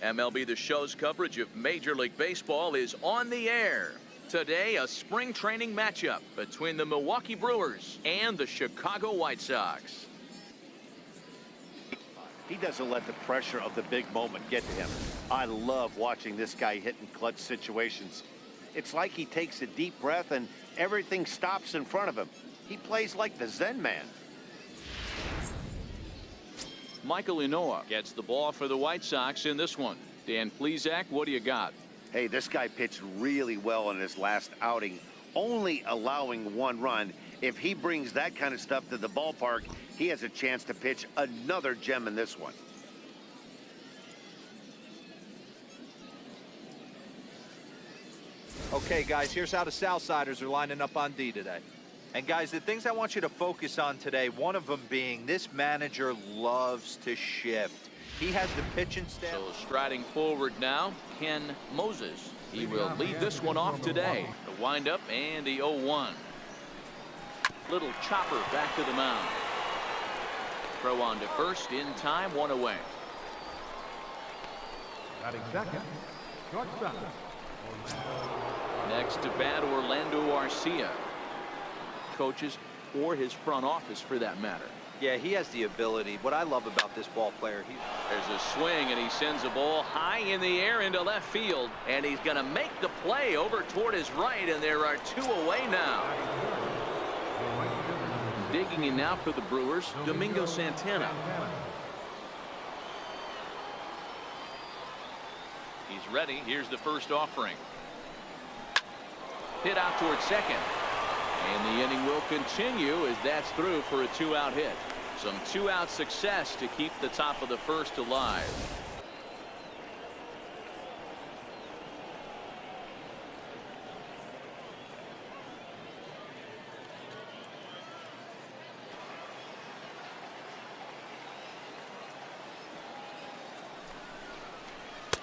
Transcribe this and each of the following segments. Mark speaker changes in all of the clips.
Speaker 1: MLB The Show's coverage of Major League Baseball is on the air. Today, a spring training matchup between the Milwaukee Brewers and the Chicago White Sox.
Speaker 2: He doesn't let the pressure of the big moment get to him. I love watching this guy hit in clutch situations. It's like he takes a deep breath and everything stops in front of him. He plays like the Zen man.
Speaker 1: Michael Inoa gets the ball for the White Sox in this one. Dan Plesac, what do you got?
Speaker 2: Hey, this guy pitched really well in his last outing, only allowing 1 run. If he brings that kind of stuff to the ballpark, he has a chance to pitch another gem in this one.
Speaker 3: Okay, guys, here's how the Southsiders are lining up on D today. And guys, the things I want you to focus on today, one of them being this manager loves to shift. He has the pitching staff.
Speaker 1: So striding forward now, Ken Moses. He will lead this one off today. The windup and the 0-1. Little chopper back to the mound. Throw on to first in time, 1 away.
Speaker 4: Batting second, shortstop.
Speaker 1: Next to bat, Orlando Arcia. Coaches or his front office for that matter.
Speaker 3: Yeah, he has the ability. What I love about this ball player,
Speaker 1: There's a swing and he sends a ball high in the air into left field, and he's going to make the play over toward his right, and there are 2 away now. Digging in now for the Brewers, Domingo Santana. He's ready. Here's the first offering. Hit out towards second. And the inning will continue as that's through for a 2-out hit. Some 2-out success to keep the top of the first alive.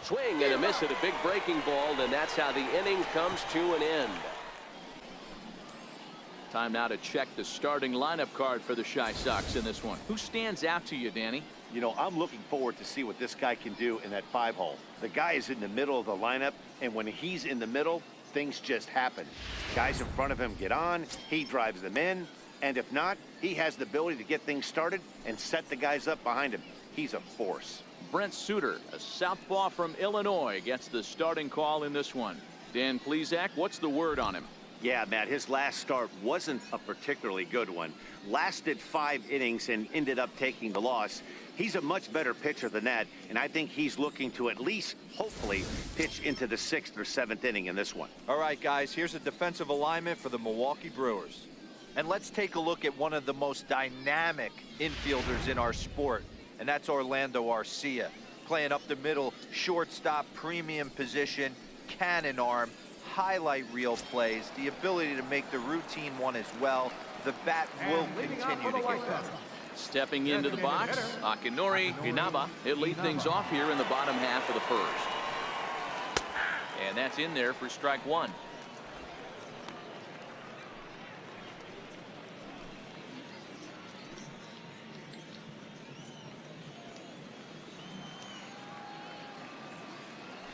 Speaker 1: Swing and a miss at a big breaking ball, and that's how the inning comes to an end. Time now to check the starting lineup card for the Chi Sox in this one. Who stands out to you, Danny?
Speaker 2: You know, I'm looking forward to see what this guy can do in that 5-hole. The guy is in the middle of the lineup, and when he's in the middle, things just happen. Guys in front of him get on, he drives them in, and if not, he has the ability to get things started and set the guys up behind him. He's a force.
Speaker 1: Brent Suter, a southpaw from Illinois, gets the starting call in this one. Dan Plesac, what's the word on him?
Speaker 2: Yeah, Matt, his last start wasn't a particularly good one. Lasted 5 innings and ended up taking the loss. He's a much better pitcher than that, and I think he's looking to at least, hopefully, pitch into the 6th or 7th inning in this one.
Speaker 3: All right, guys, here's a defensive alignment for the Milwaukee Brewers. And let's take a look at one of the most dynamic infielders in our sport, and that's Orlando Arcia. Playing up the middle, shortstop, premium position, cannon arm, highlight reel plays, the ability to make the routine one as well. The bat will continue to get better.
Speaker 1: Stepping into the box, Akinori Inaba. He'll lead things off here in the bottom half of the first. And that's in there for strike 1.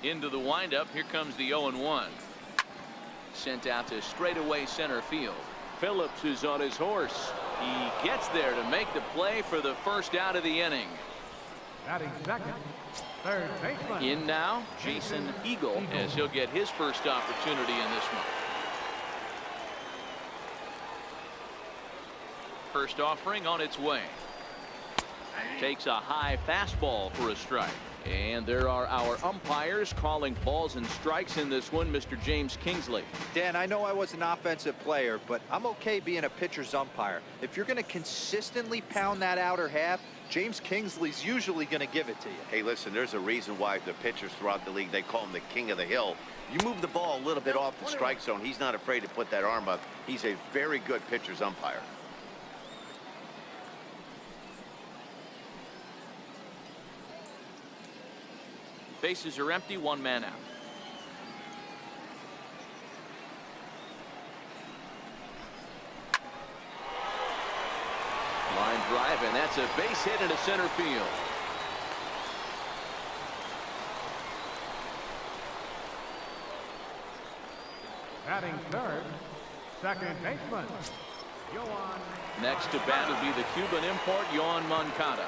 Speaker 1: Into the windup. Here comes the 0-1. Sent out to straightaway center field. Phillips is on his horse. He gets there to make the play for the first out of the inning.
Speaker 4: Batting second, third baseman.
Speaker 1: In now, Jason Eagle, as he'll get his first opportunity in this one. First offering on its way. Takes a high fastball for a strike. And there are our umpires calling balls and strikes in this one, Mr. James Kingsley.
Speaker 3: Dan, I know I was an offensive player, but I'm okay being a pitcher's umpire. If you're going to consistently pound that outer half, James Kingsley's usually going to give it to you.
Speaker 2: Hey, listen, there's a reason why the pitchers throughout the league, they call him the king of the hill. You move the ball a little bit off the strike zone, he's not afraid to put that arm up. He's a very good pitcher's umpire.
Speaker 1: Bases are empty, one man out. Line drive, and that's a base hit into center field.
Speaker 4: Batting third, second baseman, Yoan.
Speaker 1: Next to bat will be the Cuban import, Yoan Moncada.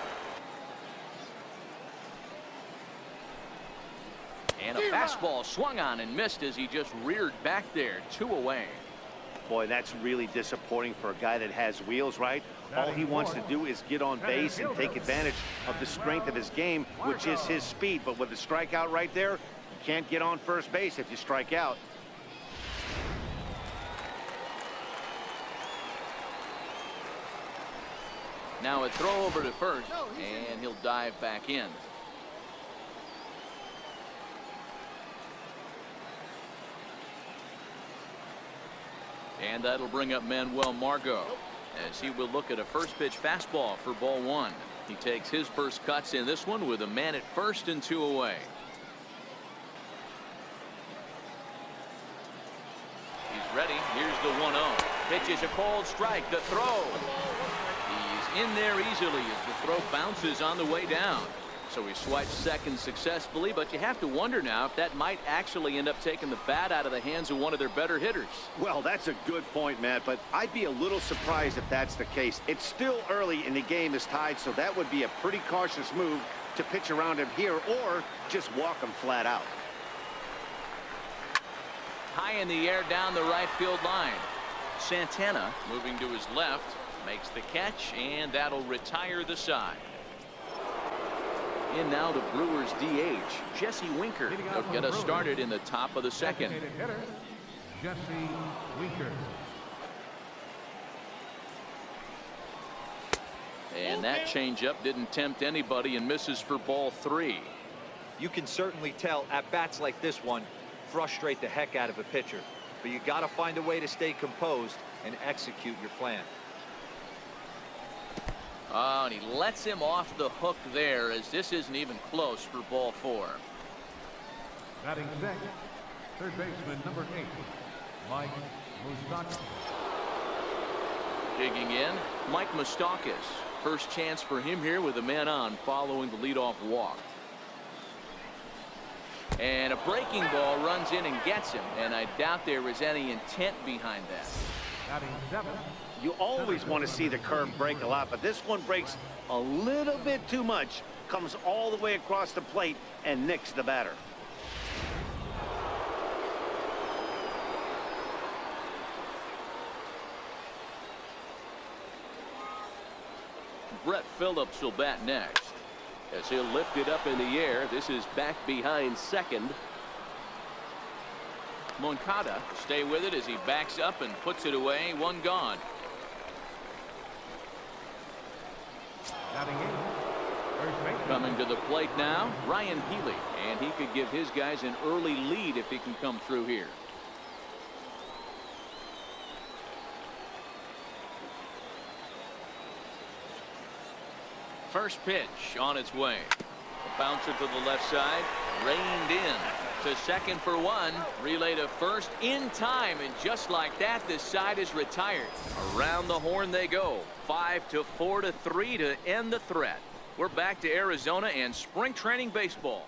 Speaker 1: And a fastball swung on and missed as he just reared back there, 2 away.
Speaker 2: Boy, that's really disappointing for a guy that has wheels, right? All he wants to do is get on base and take advantage of the strength of his game, which is his speed. But with the strikeout right there, you can't get on first base if you strike out.
Speaker 1: Now a throw over to first, and he'll dive back in. And that'll bring up Manuel Margot as he will look at a first pitch fastball for ball 1. He takes his first cuts in this one with a man at first and 2 away. He's ready. Here's the 1-0. Pitches a cold strike. The throw. He's in there easily as the throw bounces on the way down. So he swipes second successfully, but you have to wonder now if that might actually end up taking the bat out of the hands of one of their better hitters.
Speaker 2: Well, that's a good point, Matt, but I'd be a little surprised if that's the case. It's still early and the game is tied, so that would be a pretty cautious move to pitch around him here or just walk him flat out.
Speaker 1: High in the air down the right field line. Santana moving to his left makes the catch, and that'll retire the side. In now the Brewers DH, Jesse Winker. He'll get us started in the top of the second.
Speaker 4: Hitter, Jesse Winker.
Speaker 1: And that changeup didn't tempt anybody and misses for ball 3.
Speaker 3: You can certainly tell at bats like this one frustrate the heck out of a pitcher, but you got to find a way to stay composed and execute your plan.
Speaker 1: Oh, and he lets him off the hook there as this isn't even close for ball 4.
Speaker 4: Batting sixth, third baseman number 8, Mike Moustakas.
Speaker 1: Digging in, Mike Moustakas. First chance for him here with a man on following the leadoff walk. And a breaking ball runs in and gets him, and I doubt there was any intent behind that.
Speaker 4: Batting seventh.
Speaker 2: You always want to see the curve break a lot, but this one breaks a little bit too much, comes all the way across the plate and nicks the batter.
Speaker 1: Brett Phillips will bat next as he'll lift it up in the air. This is back behind second. Moncada stay with it as he backs up and puts it away. One gone.
Speaker 4: Batting eighth, first baseman.
Speaker 1: Coming to the plate now, Ryan Healy, and he could give his guys an early lead if he can come through here. First pitch on its way. A bouncer to the left side, reined in to second for one, relay to first in time, and just like that, this side is retired. Around the horn they go. 5-4-3 to end the threat. We're back to Arizona and spring training baseball.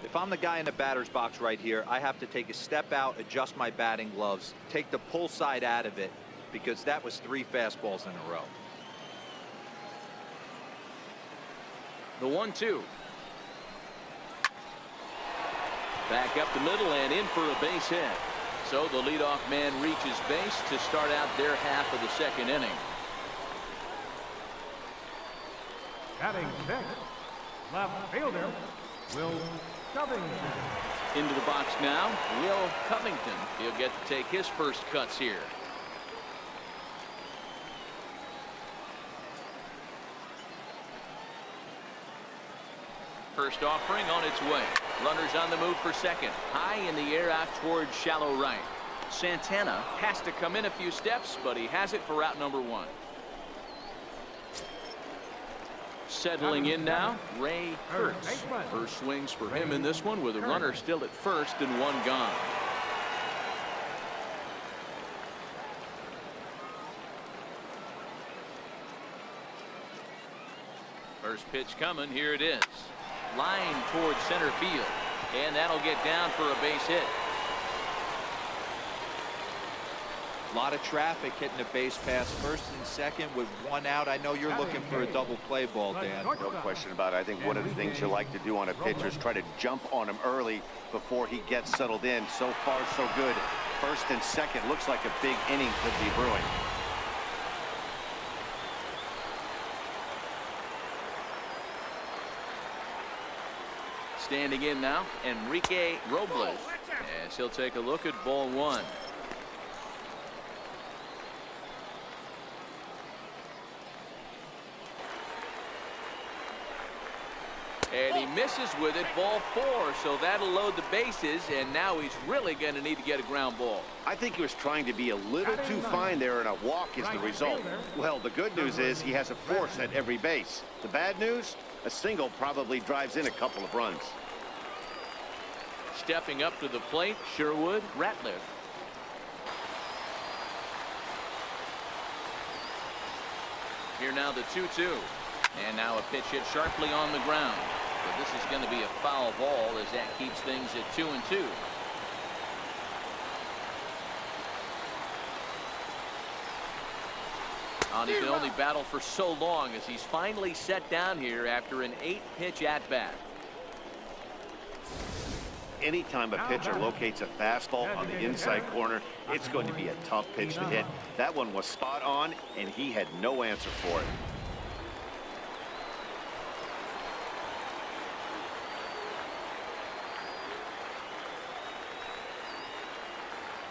Speaker 3: If I'm the guy in the batter's box right here, I have to take a step out, adjust my batting gloves, take the pull side out of it, because that was 3 fastballs in a row.
Speaker 1: The 1-2. Back up the middle and in for a base hit. So the leadoff man reaches base to start out their half of the second inning.
Speaker 4: Batting sixth, left fielder, Will Covington.
Speaker 1: Into the box now, Will Covington. He'll get to take his first cuts here. First offering on its way. Runners on the move for second. High in the air out towards shallow right. Santana has to come in a few steps, but he has it for route number 1. Settling in now, Ray Kurtz. First swings for him in this one with a runner still at first and one gone. First pitch coming. Here it is. Line towards center field. And that'll get down for a base hit.
Speaker 3: A lot of traffic hitting the base pass first and second with one out. I know you're looking for a double play ball, Dan.
Speaker 2: No question about it. I think one of the things you like to do on a pitcher is try to jump on him early before he gets settled in. So far, so good. First and second looks like a big inning could be brewing.
Speaker 1: Standing in now, Enrique Robles, as he'll take a look at ball one. And he misses with it, ball four, so that'll load the bases, and now he's really going to need to get a ground ball.
Speaker 2: I think he was trying to be a little too fine there, and a walk is the result. Well, the good news is he has a force at every base. The bad news, a single probably drives in a couple of runs.
Speaker 1: Stepping up to the plate, Sherwood Ratliff. Here now the 2-2. And now a pitch hit sharply on the ground. But this is going to be a foul ball as that keeps things at 2-2. He can only battle for so long as he's finally set down here after an 8-pitch at-bat.
Speaker 2: Anytime a pitcher locates a fastball on the inside corner, it's going to be a tough pitch to hit. That one was spot on, and he had no answer for it.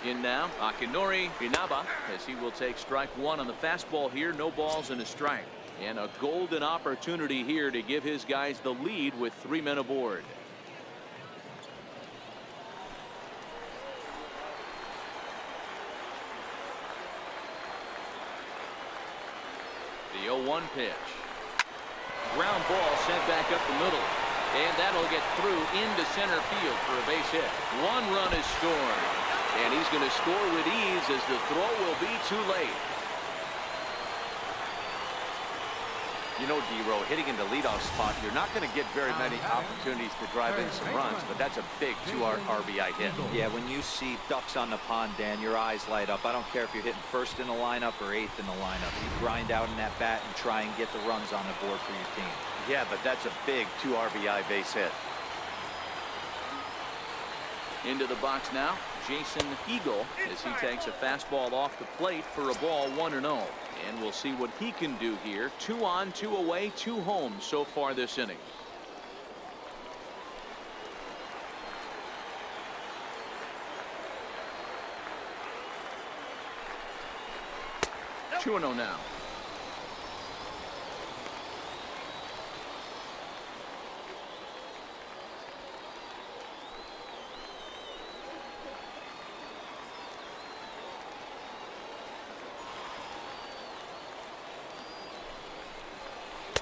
Speaker 1: In now, Akinori Inaba, as he will take strike one on the fastball here. No balls and a strike. And a golden opportunity here to give his guys the lead with 3 men aboard. The 0-1 pitch. Ground ball sent back up the middle. And that'll get through into center field for a base hit. 1 run is scored. And he's going to score with ease as the throw will be too late.
Speaker 2: You know, D-Row, hitting in the leadoff spot, you're not going to get very many opportunities to drive in some runs, but that's a big 2 RBI hit.
Speaker 3: Yeah, when you see ducks on the pond, Dan, your eyes light up. I don't care if you're hitting first in the lineup or 8th in the lineup. You grind out in that bat and try and get the runs on the board for your team.
Speaker 2: Yeah, but that's a big 2 RBI base hit.
Speaker 1: Into the box now, Jason Eagle, as he takes a fastball off the plate for a ball 1-0. And we'll see what he can do here. 2 on, 2 away, 2 home so far this inning. Yep. 2-0 now.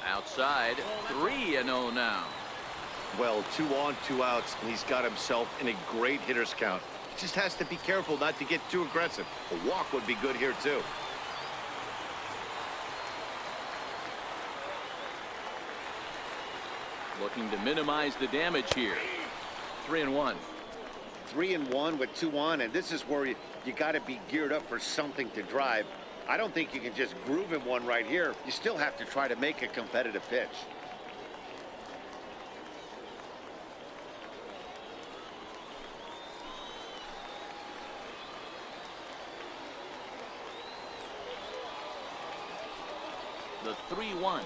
Speaker 1: Outside, 3-0 now.
Speaker 2: Well, 2 on, 2 outs, and he's got himself in a great hitter's count. He just has to be careful not to get too aggressive. A walk would be good here, too.
Speaker 1: Looking to minimize the damage here. 3-1.
Speaker 2: 3-1 with 2 on, and this is where you got to be geared up for something to drive. I don't think you can just groove in one right here. You still have to try to make a competitive pitch.
Speaker 1: The 3-1.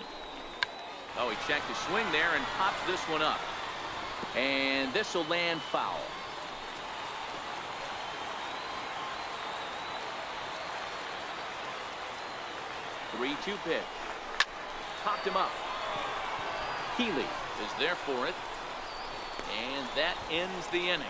Speaker 1: Oh, he checked his swing there and pops this one up. And this will land foul. 3-2 pitch. Popped him up. Healy is there for it. And that ends the inning.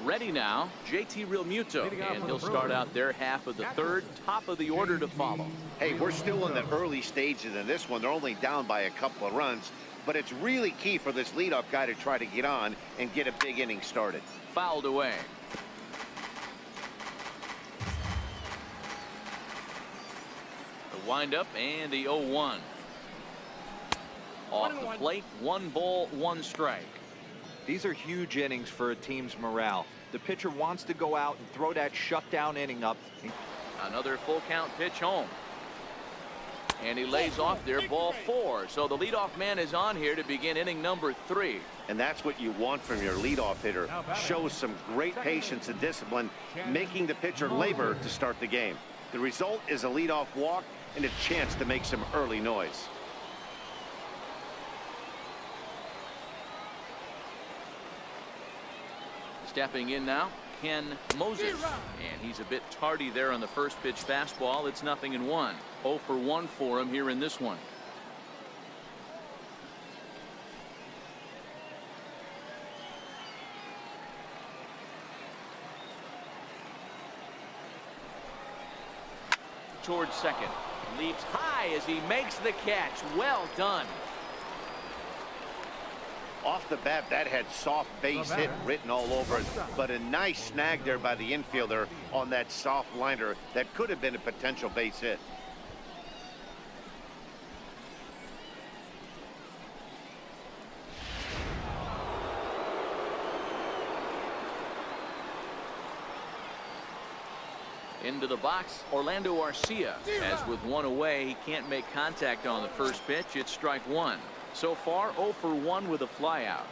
Speaker 1: Ready now, JT Realmuto,
Speaker 4: Leading off
Speaker 1: and
Speaker 4: for
Speaker 1: he'll
Speaker 4: the
Speaker 1: start
Speaker 4: Brewers,
Speaker 1: out their half of the third, top of the order to follow.
Speaker 2: Hey, we're still in the early stages in this one. They're only down by a couple of runs, but it's really key for this leadoff guy to try to get on and get a big inning started.
Speaker 1: Fouled away. The windup and the 0-1. Off the plate, 1 ball, 1 strike.
Speaker 3: These are huge innings for a team's morale. The pitcher wants to go out and throw that shutdown inning up.
Speaker 1: Another full count pitch home. And he lays off there, ball 4. So the leadoff man is on here to begin inning number 3.
Speaker 2: And that's what you want from your leadoff hitter. Shows some great patience and discipline, making the pitcher labor to start the game. The result is a leadoff walk and a chance to make some early noise.
Speaker 1: Stepping in now, Ken Moses. And he's a bit tardy there on the first pitch fastball. It's 0-1. 0 for 1 for him here in this one. Towards second. Leaps high as he makes the catch. Well done.
Speaker 2: Off the bat, that had soft base hit written all over it, but a nice snag there by the infielder on that soft liner that could have been a potential base hit.
Speaker 1: Into the box, Orlando Arcia. As with 1 away, he can't make contact on the first pitch. It's strike 1. So far, 0 for 1 with a flyout.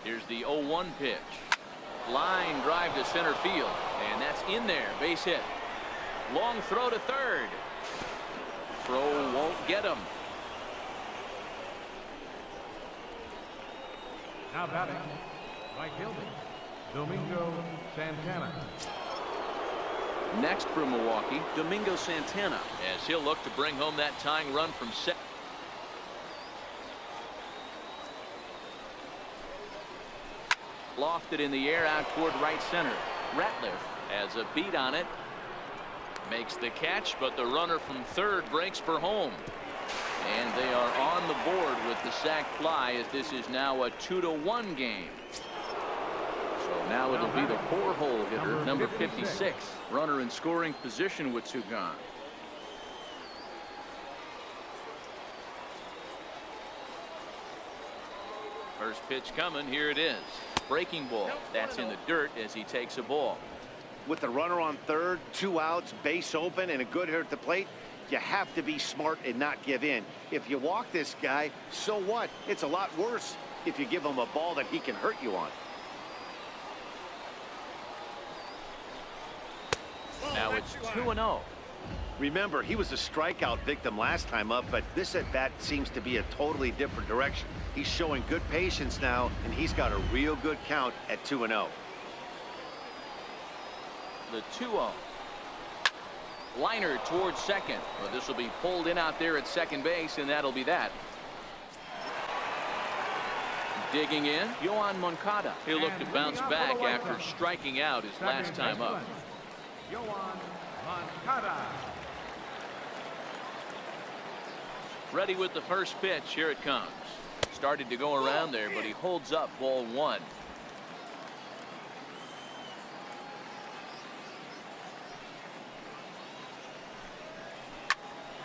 Speaker 1: Here's the 0-1 pitch. Line drive to center field, and that's in there. Base hit. Long throw to third. Throw won't get him.
Speaker 4: Now batting, right fielder, Domingo Santana.
Speaker 1: Next for Milwaukee, Domingo Santana, as he'll look to bring home that tying run from second. Lofted in the air out toward right center. Ratliff has a beat on it. Makes the catch, but the runner from third breaks for home. And they are on the board with the sac fly, as this is now a 2-1 game. So now it'll be the 4-hole hitter, number 56. Runner in scoring position with 2 gone. First pitch coming. Here it is. Breaking ball. That's in the dirt as he takes a ball.
Speaker 2: With the runner on third, 2 outs, base open, and a good hitter at the plate, you have to be smart and not give in. If you walk this guy, so what? It's a lot worse if you give him a ball that he can hurt you on.
Speaker 1: Now it's 2-0.
Speaker 2: Remember, he was a strikeout victim last time up, but this at bat seems to be a totally different direction. He's showing good patience now, and he's got a real good count at 2-0.
Speaker 1: The 2-0. Liner towards second. Well, this will be pulled in out there at second base, and that'll be that. Digging in, Yoan Moncada. He'll look to bounce back after striking out his last time up.
Speaker 4: Yoan Moncada.
Speaker 1: Ready with the first pitch. Here it comes. Started to go around there, but he holds up ball 1.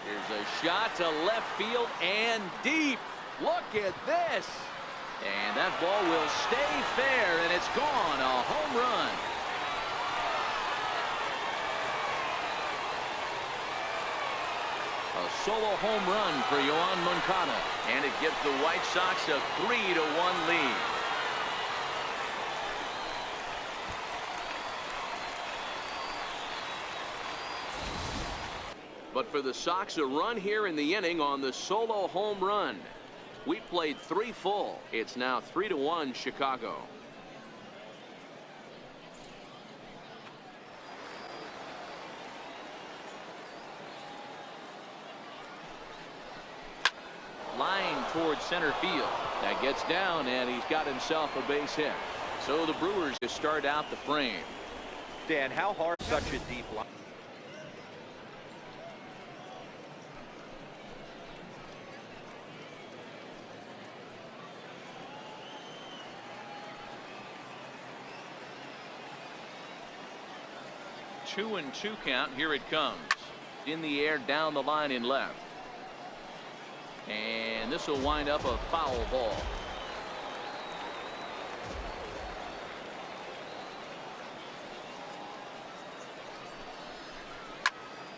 Speaker 1: Here's a shot to left field and deep. Look at this. And that ball will stay fair, and it's gone. A home run. A solo home run for Yoan Moncada, and it gives the White Sox a 3-1 lead. But for the Sox, a run here in the inning on the solo home run. We played 3 full. It's now 3-1 Chicago. towards center field. That gets down, and he's got himself a base hit. So the Brewers just start out the frame.
Speaker 3: Dan, how hard such a deep line?
Speaker 1: Two and two count. Here it comes. In the air, down the line in left. And this will wind up a foul ball.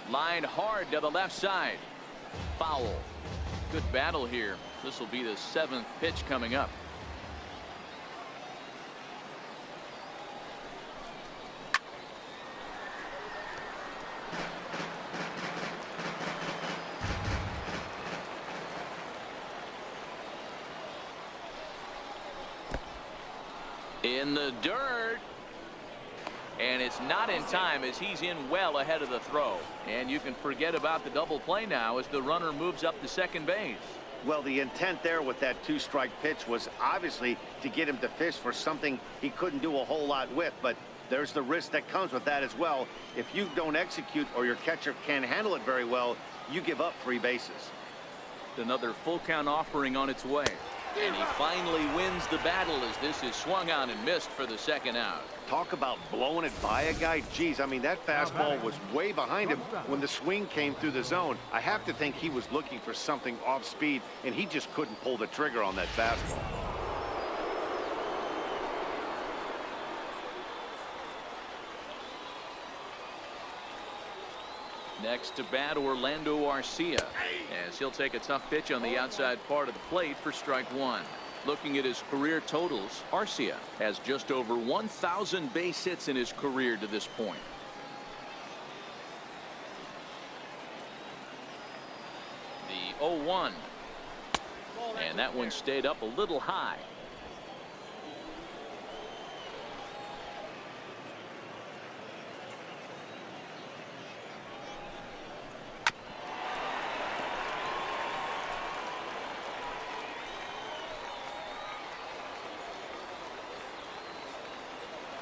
Speaker 1: Line hard to the left side. Foul. Good battle here. This will be the 7th pitch coming up. In the dirt. And it's not in time as he's in well ahead of the throw. And you can forget about the double play now as the runner moves up to second base.
Speaker 2: Well, the intent there with that 2-strike pitch was obviously to get him to fish for something he couldn't do a whole lot with. But there's the risk that comes with that as well. If you don't execute or your catcher can't handle it very well, you give up 3 bases.
Speaker 1: Another full count offering on its way. And he finally wins the battle as this is swung on and missed for the 2nd out.
Speaker 2: Talk about blowing it by a guy. Geez, I mean, that fastball was way behind him when the swing came through the zone. I have to think he was looking for something off speed, and he just couldn't pull the trigger on that fastball.
Speaker 1: Next to bat, Orlando Arcia, as he'll take a tough pitch on the outside part of the plate for strike 1. Looking at his career totals, Arcia has just over 1,000 base hits in his career to this point. The 0-1. And that one stayed up a little high.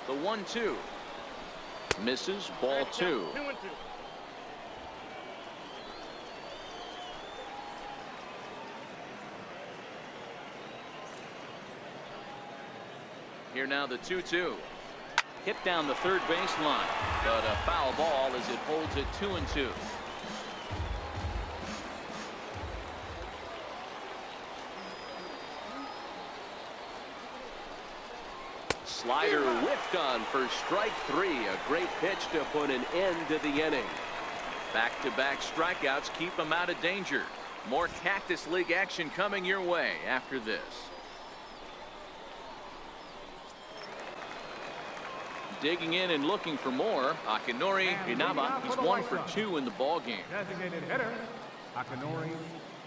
Speaker 1: The 1-2 misses, ball 2. Here now the 2-2 hit down the third baseline, but a foul ball as it holds it 2-2. Slider whiffed on for strike 3. A great pitch to put an end to the inning. Back-to-back strikeouts keep him out of danger. More Cactus League action coming your way after this. Digging in and looking for more, Akinori Inaba. He's 1 for 2 in the ball game.
Speaker 4: Designated hitter, Akinori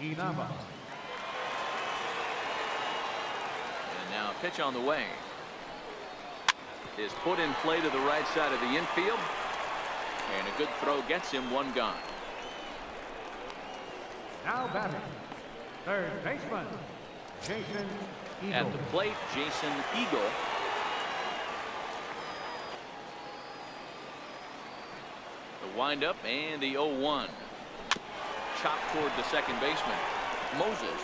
Speaker 4: Inaba.
Speaker 1: And now a pitch on the way. Is put in play to the right side of the infield, and a good throw gets him 1 gone.
Speaker 4: Now batting, third baseman, Jason Eagle.
Speaker 1: At the plate, Jason Eagle. The windup and the 0-1. Chop toward the second baseman. Moses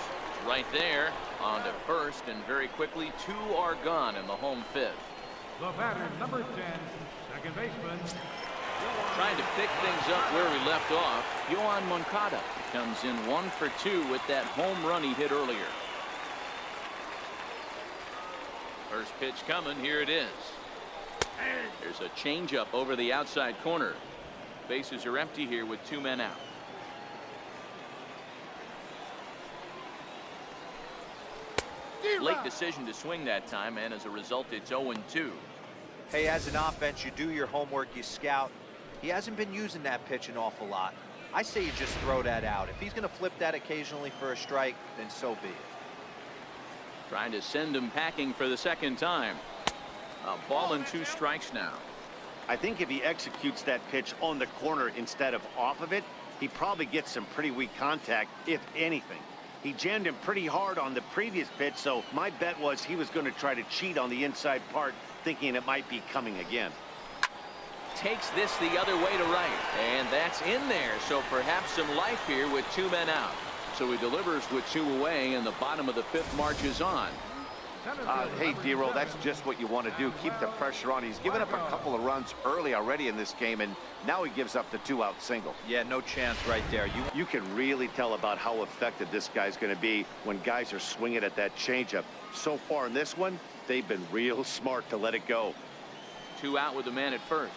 Speaker 1: right there on to first, and very quickly 2 are gone in the home 5th.
Speaker 4: The batter, number 10, second baseman.
Speaker 1: Trying to pick things up where we left off, Yoan Moncada comes in 1 for 2 with that home run he hit earlier. First pitch coming, here it is. There's a changeup over the outside corner. Bases are empty here with 2 men out. Late decision to swing that time, and as a result, it's 0-2.
Speaker 3: Hey, as an offense, you do your homework, you scout. He hasn't been using that pitch an awful lot. I say you just throw that out. If he's going to flip that occasionally for a strike, then so be it.
Speaker 1: Trying to send him packing for the 2nd time. A ball and 2 strikes now.
Speaker 2: I think if he executes that pitch on the corner instead of off of it, he probably gets some pretty weak contact, if anything. He jammed him pretty hard on the previous pitch, so my bet was he was going to try to cheat on the inside part, thinking it might be coming again.
Speaker 1: Takes this the other way to right, and that's in there, so perhaps some life here with 2 men out. So he delivers with 2 away, and the bottom of the 5th marches on.
Speaker 2: Hey, Dero, that's just what you want to do. Keep the pressure on. He's given up a couple of runs early already in this game, and now he gives up the 2-out single.
Speaker 3: Yeah, no chance right there.
Speaker 2: You can really tell about how effective this guy's going to be when guys are swinging at that changeup. So far in this one, they've been real smart to let it go.
Speaker 1: 2 out with the man at first.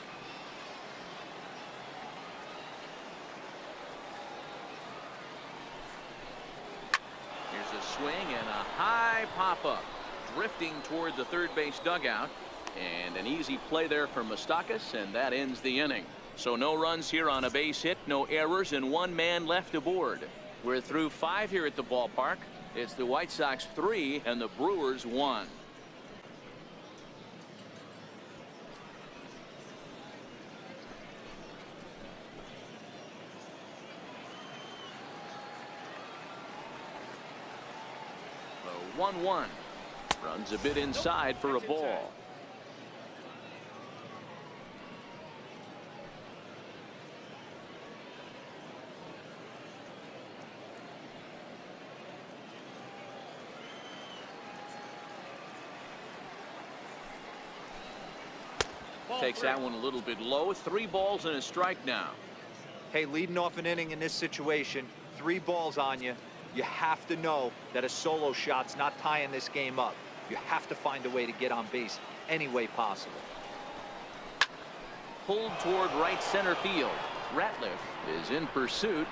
Speaker 1: Here's a swing and a high pop-up. Drifting toward the third base dugout, and an easy play there for Moustakas, and that ends the inning. So no runs here on a base hit, no errors, and 1 man left aboard. We're through 5 here at the ballpark. It's the White Sox 3 and the Brewers 1. The 1-1. Runs a bit inside for a ball. Takes that one a little bit low. 3 balls and a strike now.
Speaker 3: Hey, leading off an inning in this situation, 3 balls on you. You have to know that a solo shot's not tying this game up. You have to find a way to get on base any way possible.
Speaker 1: Pulled toward right center field. Ratliff is in pursuit,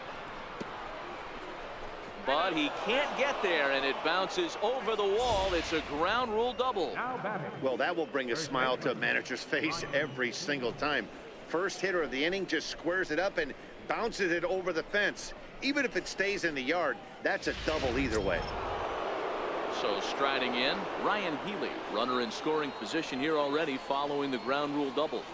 Speaker 1: but he can't get there, and it bounces over the wall. It's a ground rule double.
Speaker 4: Now batting.
Speaker 2: Well, that will bring a smile to a manager's face every single time. First hitter of the inning just squares it up and bounces it over the fence. Even if it stays in the yard, that's a double either way.
Speaker 1: So striding in, Ryan Healy, runner in scoring position here already following the ground rule double.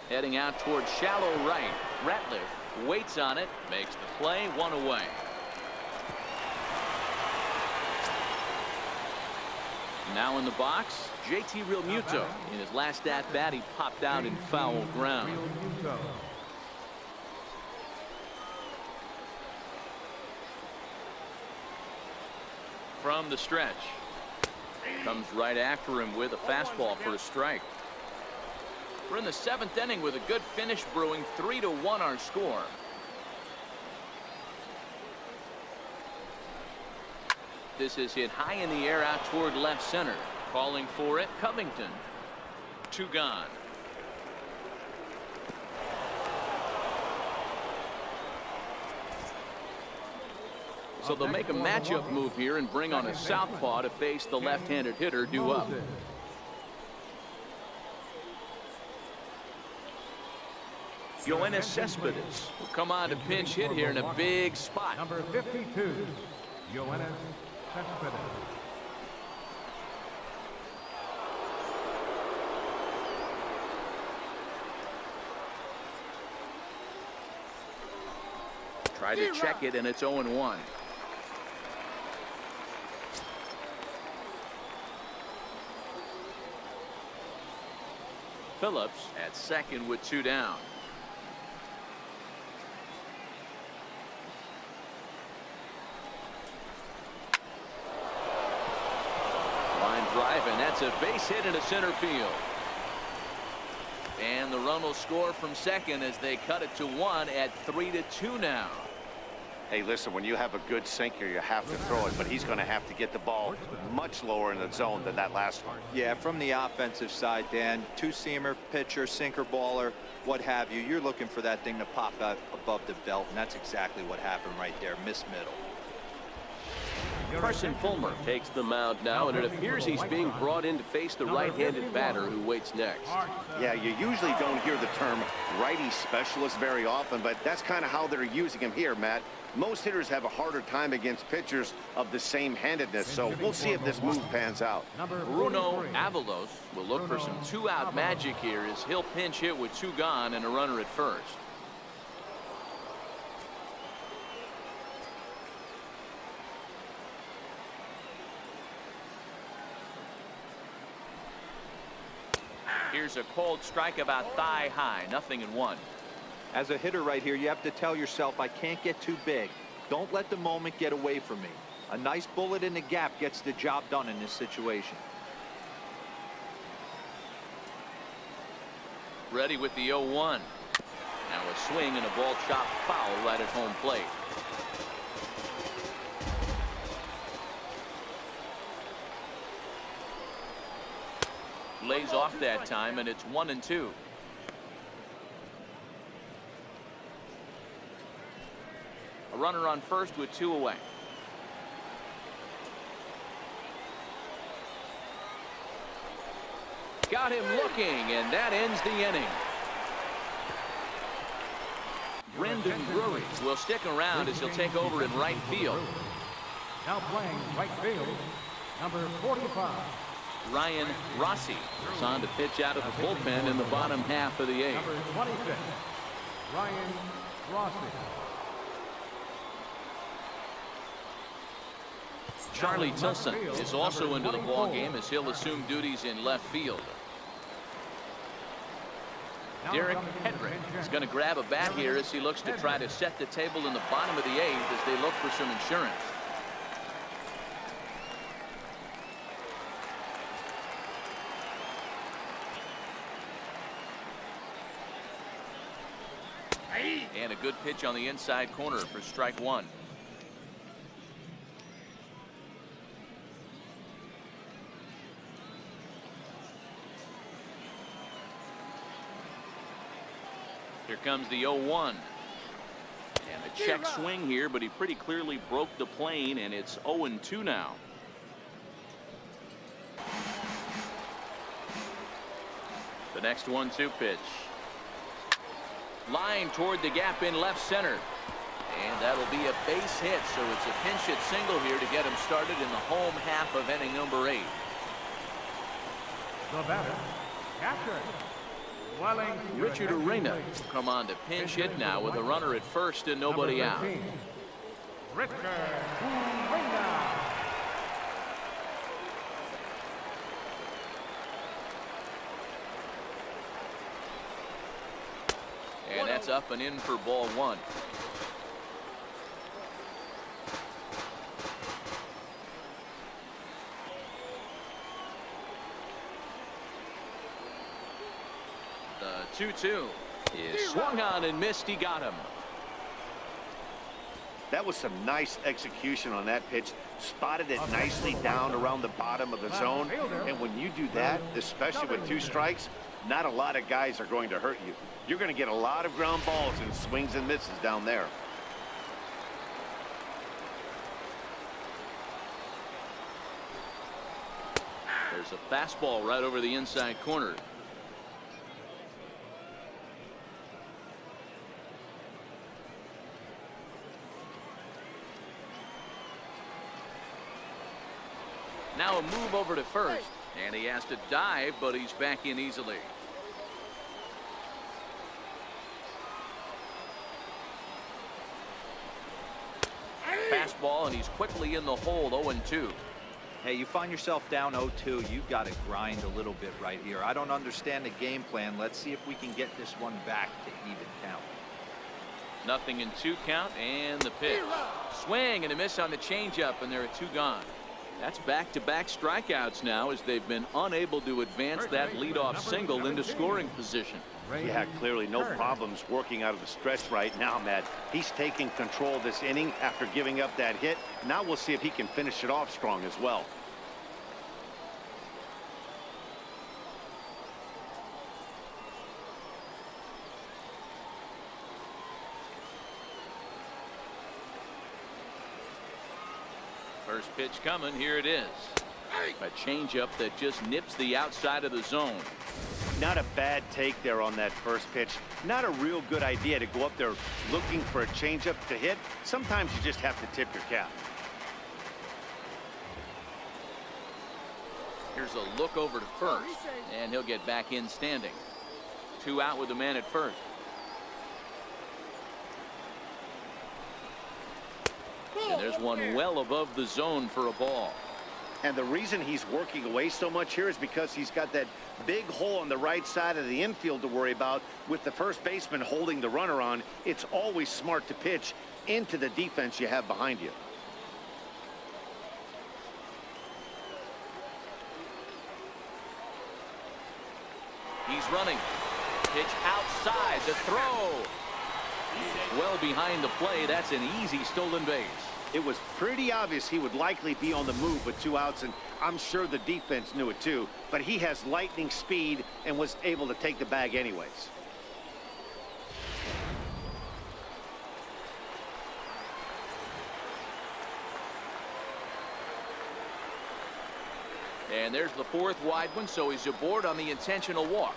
Speaker 1: Heading out toward shallow right. Ratliff waits on it, makes the play, 1 away. Now in the box, JT Realmuto. In his last at-bat, he popped out in foul ground. From the stretch. Comes right after him with a fastball for a strike. We're in the 7th inning with a good finish brewing. 3-1 our score. This is hit high in the air out toward left center. Calling for it, Covington. 2 gone. So they'll make a matchup move here and bring on a southpaw to face the left-handed hitter due up. Yoenis Cespedes will come on to pinch hit here in a big spot.
Speaker 4: Number 52, Yoenis Cespedes.
Speaker 1: Try to check it, and it's 0-1. Phillips at second with 2 down. Line drive, and that's a base hit into center field. And the run will score from second as they cut it to 1 at 3-2 now.
Speaker 2: Hey, listen, when you have a good sinker, you have to throw it, but he's going to have to get the ball much lower in the zone than that last one.
Speaker 3: Yeah, from the offensive side, Dan, 2-seamer, pitcher, sinker, baller, what have you. You're looking for that thing to pop out above the belt, and that's exactly what happened right there. Miss middle.
Speaker 5: Carson Fulmer takes the mound now, and it appears he's being brought in to face the right-handed batter who waits next.
Speaker 2: Yeah, you usually don't hear the term righty specialist very often, but that's kind of how they're using him here, Matt. Most hitters have a harder time against pitchers of the same handedness, so we'll see if this move pans out.
Speaker 1: Bruno Avalos will look for some two-out magic here as he'll pinch hit with two gone and a runner at first. Here's a cold strike about thigh high, 0-1.
Speaker 3: As a hitter right here, you have to tell yourself, I can't get too big. Don't let the moment get away from me. A nice bullet in the gap gets the job done in this situation.
Speaker 1: Ready with the 0-1. Now a swing and a ball chopped foul right at home plate. Lays off that time, and it's 1-2. A runner on first with two away. Got him looking, and that ends the inning. Brendan Drury will stick around as he'll take over in right field.
Speaker 4: Now playing right field, number 45.
Speaker 1: Ryan Rossi is on to pitch out of the bullpen in the bottom half of the eighth.
Speaker 4: Number 26, Ryan Rossi.
Speaker 1: Charlie Tilson is also into the ball game as he'll assume duties in left field. Derek Hedrick is going to grab a bat here as he looks to try to set the table in the bottom of the eighth as they look for some insurance. And a good pitch on the inside corner for strike one. Here comes the 0-1. And a check swing here, but he pretty clearly broke the plane, and it's 0-2 now. The next 1-2 pitch. Line toward the gap in left center. And that'll be a base hit, so it's a pinch hit single here to get him started in the home half of inning number 8.
Speaker 4: The batter, catcher,
Speaker 1: Richard Arena will come on to pinch hit now with a runner at first and nobody out.
Speaker 4: Richard Arena.
Speaker 1: And that's up and in for ball one. The 2-2 is swung on and missed. He got him.
Speaker 2: That was some nice execution on that pitch. Spotted it nicely down around the bottom of the zone. And when you do that, especially with 2 strikes, not a lot of guys are going to hurt you. You're going to get a lot of ground balls and swings and misses down there.
Speaker 1: There's a fastball right over the inside corner. Now a move over to first, and he has to dive, but he's back in easily. Fastball, and he's quickly in the hole. 0-2.
Speaker 3: Hey, you find yourself down 0-2, you've got to grind a little bit right here. I don't understand the game plan. Let's see if we can get this one back to even count.
Speaker 1: 0-2 count, and the pitch. Swing and a miss on the changeup, and there are 2 gone. That's back-to-back strikeouts now as they've been unable to advance that leadoff single into scoring position.
Speaker 2: Yeah, clearly no problems working out of the stretch right now, Matt. He's taking control of this inning after giving up that hit. Now we'll see if he can finish it off strong as well.
Speaker 1: First pitch coming. Here it is. A changeup that just nips the outside of the zone.
Speaker 2: Not a bad take there on that first pitch. Not a real good idea to go up there looking for a changeup to hit. Sometimes you just have to tip your cap.
Speaker 1: Here's a look over to first, and he'll get back in standing. 2 out with the man at first. And there's one well above the zone for a ball.
Speaker 2: And the reason he's working away so much here is because he's got that big hole on the right side of the infield to worry about. With the first baseman holding the runner on, it's always smart to pitch into the defense you have behind you.
Speaker 1: He's running. Pitch outside. The throw. Well behind the play. That's an easy stolen base.
Speaker 2: It was pretty obvious he would likely be on the move with 2 outs, and I'm sure the defense knew it too. But he has lightning speed and was able to take the bag anyways.
Speaker 1: And there's the 4th wide one, so he's aboard on the intentional walk.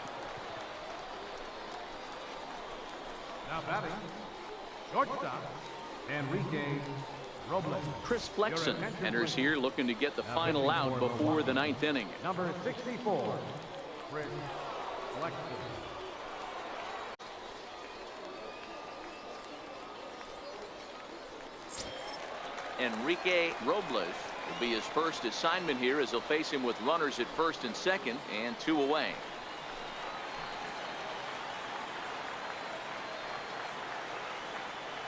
Speaker 4: Now batting, shortstop, Enrique Robles.
Speaker 1: Chris Flexen enters here looking to get the final out before the 9th inning.
Speaker 4: Number 64, Chris Flexen.
Speaker 1: Enrique Robles will be his first assignment here as he'll face him with runners at first and second and 2 away.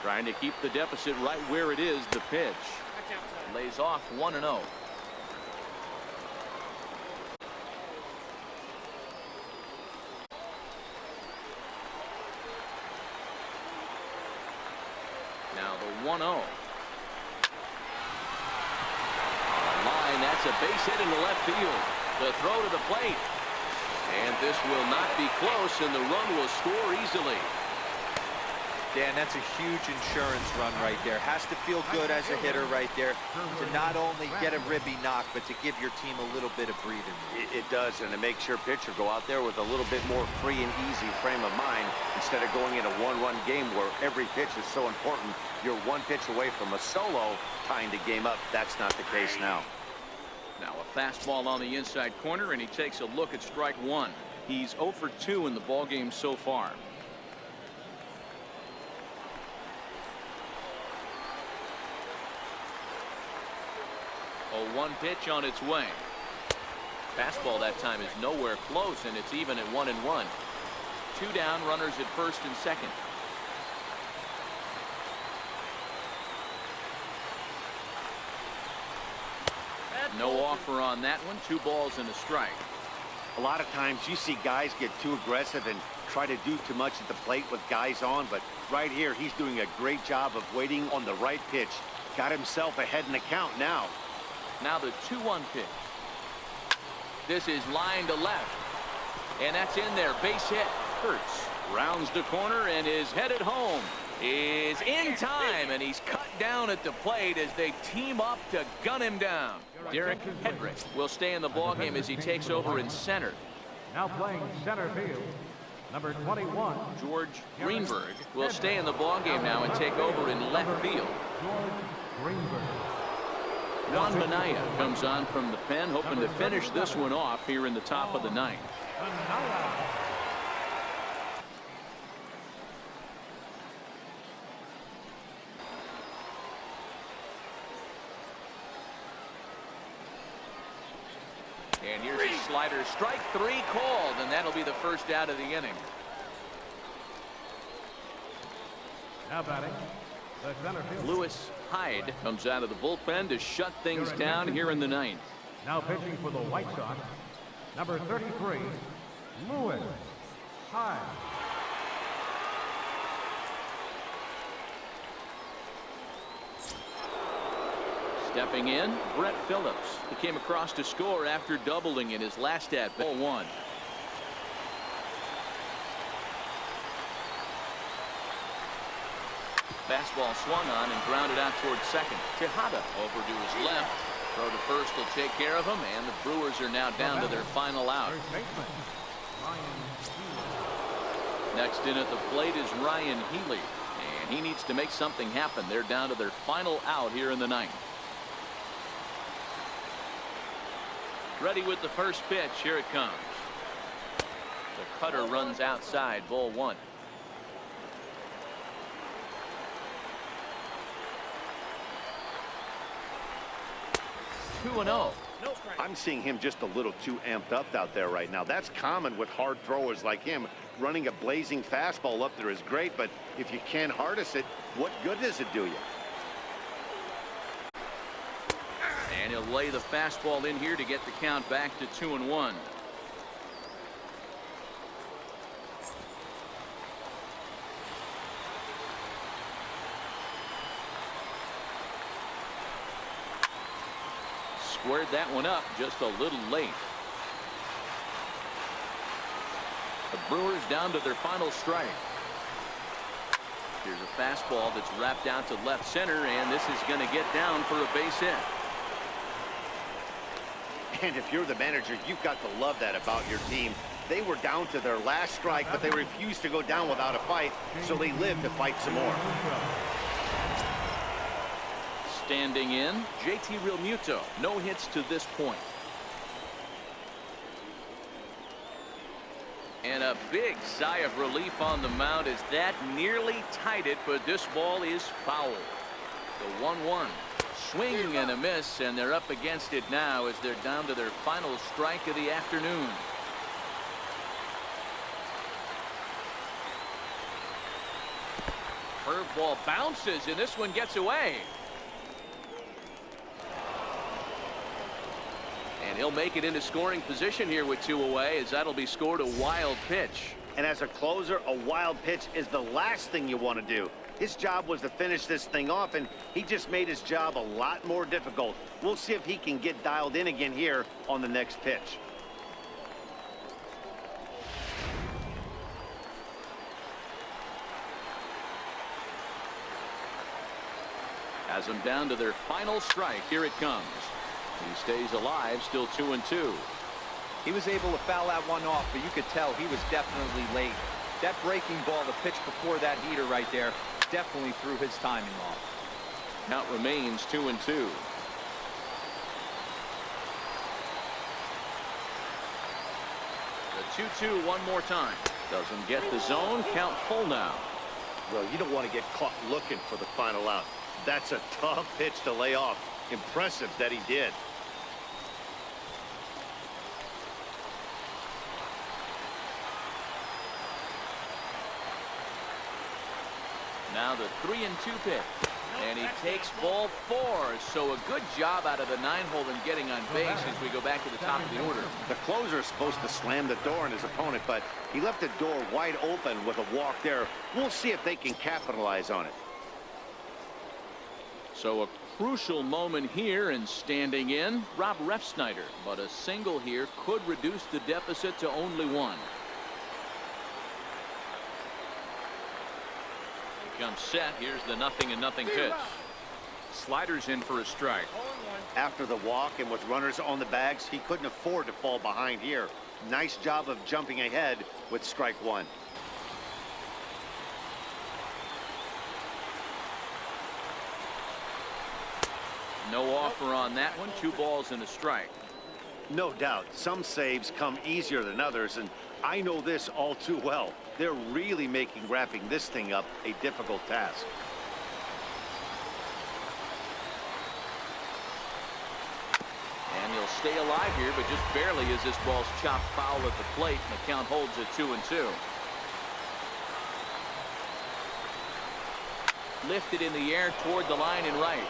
Speaker 1: Trying to keep the deficit right where it is. The pitch lays off 1-0. Now the 1-0. Line, that's a base hit in the left field. The throw to the plate. And this will not be close, and the run will score easily.
Speaker 3: Dan, that's a huge insurance run right there. Has to feel good as a hitter right there to not only get a ribby knock, but to give your team a little bit of breathing room.
Speaker 2: It does, and it makes your pitcher go out there with a little bit more free and easy frame of mind instead of going in a one-run game where every pitch is so important. You're 1 pitch away from a solo tying the game up. That's not the case now.
Speaker 1: Now a fastball on the inside corner, and he takes a look at strike 1. He's 0 for 2 in the ballgame so far. A 1 pitch on its way. Fastball that time is nowhere close, and it's even at 1-1. 2 down, runners at first and second. No offer on that one. 2 balls and a strike.
Speaker 2: A lot of times you see guys get too aggressive and try to do too much at the plate with guys on, but right here he's doing a great job of waiting on the right pitch. Got himself ahead in the count now.
Speaker 1: Now the 2-1 pitch. This is line to left. And that's in there. Base hit. Hurts. Rounds the corner and is headed home. Is in time, and he's cut down at the plate as they team up to gun him down. Derek Hedrick will stay in the ballgame as he takes over in center.
Speaker 4: Now playing center field, number 21.
Speaker 1: George Greenberg will stay in the ballgame now and take over in left field.
Speaker 4: George Greenberg.
Speaker 1: Juan Minaya comes on from the pen, hoping to finish this one off here in the top of the 9th. And here's a slider. Strike 3 called, and that'll be the first out of the inning.
Speaker 4: Now batting, the center field.
Speaker 1: Lewis Hyde comes out of the bullpen to shut things down here in the 9th.
Speaker 4: Now pitching for the White Sox, number 33, Lewis Hyde.
Speaker 1: Stepping in, Brett Phillips. He came across to score after doubling in his last at bat. 1. Fastball swung on and grounded out towards second. Tejada over to his left. Throw to first will take care of him, and the Brewers are now down to their final out. Next in at the plate is Ryan Healy, and he needs to make something happen. They're down to their final out here in the ninth. Ready with the first pitch. Here it comes. The cutter runs outside. Ball one. 2-0.
Speaker 2: I'm seeing him just a little too amped up out there right now. That's common with hard throwers like him. Running a blazing fastball up there is great, but if you can't harness it, what good does it do you?
Speaker 1: And he'll lay the fastball in here to get the count back to 2-1. Squared that one up just a little late. The Brewers down to their final strike. Here's a fastball that's wrapped out to left center, and this is going to get down for a base hit.
Speaker 2: And if you're the manager, you've got to love that about your team. They were down to their last strike, but they refused to go down without a fight, so they lived to fight some more.
Speaker 1: Standing in, JT Realmuto. No hits to this point. And a big sigh of relief on the mound as that nearly tied it, but this ball is foul. The 1-1. Swing and a miss, and they're up against it now as they're down to their final strike of the afternoon. Curveball bounces, and this one gets away. And he'll make it into scoring position here with 2 away, as that'll be scored a wild pitch.
Speaker 2: And as a closer, a wild pitch is the last thing you want to do. His job was to finish this thing off, and he just made his job a lot more difficult. We'll see if he can get dialed in again here on the next pitch.
Speaker 1: Has them down to their final strike. Here it comes. He stays alive, still 2-2.
Speaker 3: He was able to foul that one off, but you could tell he was definitely late. That breaking ball, the pitch before that heater right there, definitely threw his timing off.
Speaker 1: Count remains 2-2. The 2-2 one more time. Doesn't get the zone. Count full now.
Speaker 2: Well, you don't want to get caught looking for the final out. That's a tough pitch to lay off. Impressive that he did.
Speaker 1: Now the 3-2 pitch. And he takes ball 4. So a good job out of the 9-hole in getting on base as we go back to the top of the order.
Speaker 2: The closer is supposed to slam the door on his opponent, but he left the door wide open with a walk there. We'll see if they can capitalize on it.
Speaker 1: So a crucial moment here, and standing in, Rob Refsnyder. But a single here could reduce the deficit to only 1. Comes set. Here's the 0-0 pitch. Sliders in for a strike.
Speaker 2: After the walk and with runners on the bags, he couldn't afford to fall behind here. Nice job of jumping ahead with strike 1.
Speaker 1: No offer on that one. 2 balls and a strike.
Speaker 2: No doubt, some saves come easier than others, and I know this all too well. They're really making wrapping this thing up a difficult task.
Speaker 1: And he'll stay alive here, but just barely as this ball's chopped foul at the plate, and the count holds at 2-2. Lifted in the air toward the line and right.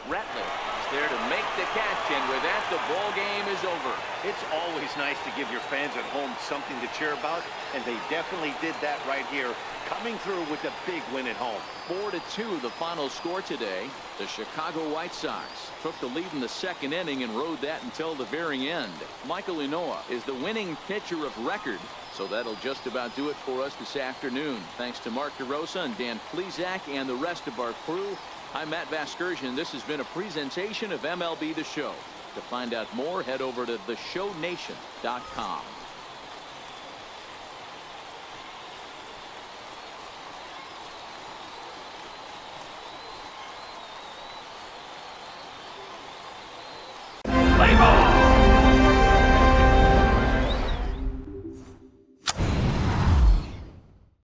Speaker 1: Ratliff is there to make the catch, and with that, the ball game is over.
Speaker 2: It's always nice to give your fans at home something to cheer about, and they definitely did that right here, coming through with a big win at home.
Speaker 1: 4-2 the final score today. The Chicago White Sox took the lead in the second inning and rode that until the very end. Michael Unoa is the winning pitcher of record. So that'll just about do it for us this afternoon. Thanks to Mark DeRosa and Dan Plesac and the rest of our crew. I'm Matt Vasgersian. This has been a presentation of MLB The Show. To find out more, head over to theshownation.com.